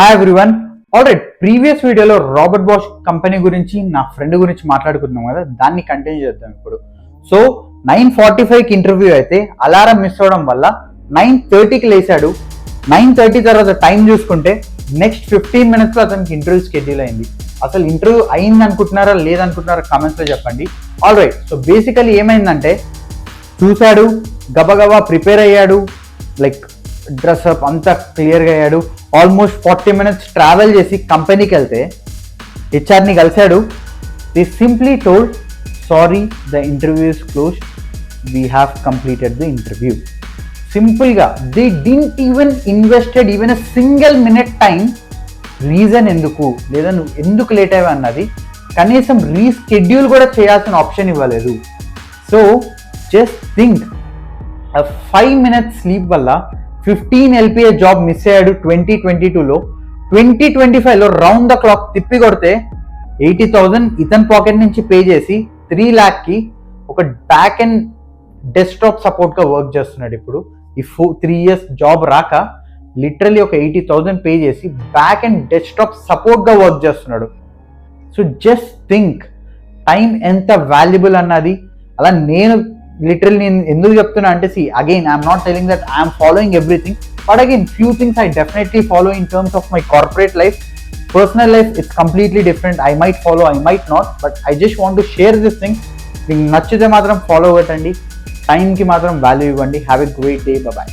Hi everyone. Alright, previous వీడియోలో Robert Bosch company గురించి నా ఫ్రెండ్ గురించి మాట్లాడుకున్నాం కదా, దాన్ని కంటిన్యూ చేద్దాం ఇప్పుడు. సో 9:45కి ఇంటర్వ్యూ అయితే అలారం మిస్ అవడం వల్ల 9:30కి లేచాడు. 9:30 తర్వాత టైం చూసుకుంటే నెక్స్ట్ 15 minutesలో అతనికి ఇంటర్వ్యూ షెడ్యూల్ అయింది. అసలు ఇంటర్వ్యూ అయింది అనుకుంటున్నారా లేదనుకుంటున్నారా కామెంట్స్లో చెప్పండి. ఆల్రైట్, సో బేసికలీ ఏమైందంటే చూశాడు, గబగబా ప్రిపేర్ అయ్యాడు, లైక్ డ్రెస్అప్ అంతా క్లియర్గా అయ్యాడు. ఆల్మోస్ట్ 40 minutes ట్రావెల్ చేసి కంపెనీకి వెళ్తే హెచ్ఆర్ని కలిశాడు. They simply told, sorry the interview is closed, we have completed the interview. సింపుల్గా they didn't even invested even a single minute time. Reason ఎందుకు లేదా నువ్వు ఎందుకు లేట్ అయ్యావు అన్నది కనీసం రీస్కెడ్యూల్ కూడా చేయాల్సిన ఆప్షన్ ఇవ్వలేదు. So just think, 5 minutes sleep వల్ల 15 LPA జాబ్ మిస్ అయ్యాడు 2022లో. 2025లో రౌండ్ ద క్లాక్ తిప్పి కొడితే 80,000 ఇతని పాకెట్ నుంచి పే చేసి 3 lakhకి ఒక బ్యాక్ అండ్ డెస్క్టాప్ సపోర్ట్గా వర్క్ చేస్తున్నాడు. ఇప్పుడు ఈ 3 years జాబ్ రాక లిటరలీ ఒక 80,000 పే చేసి బ్యాక్ అండ్ డెస్క్టాప్ సపోర్ట్గా వర్క్ చేస్తున్నాడు. సో జస్ట్ థింక్, టైం ఎంత వాల్యుబుల్ అన్నది. అలా నేను లిటరల్ నేను ఎందుకు చెప్తున్నా అంటే, see again I'm not telling that I'm following everything, but again few things I definitely follow in terms of my corporate life. Personal life it's completely different. I might follow, I might not, but I just want to share this thing. మీకు నచ్చితే మాత్రం follow పెట్టండి, టైంకి మాత్రం value ఇవ్వండి. Have a great day, bye.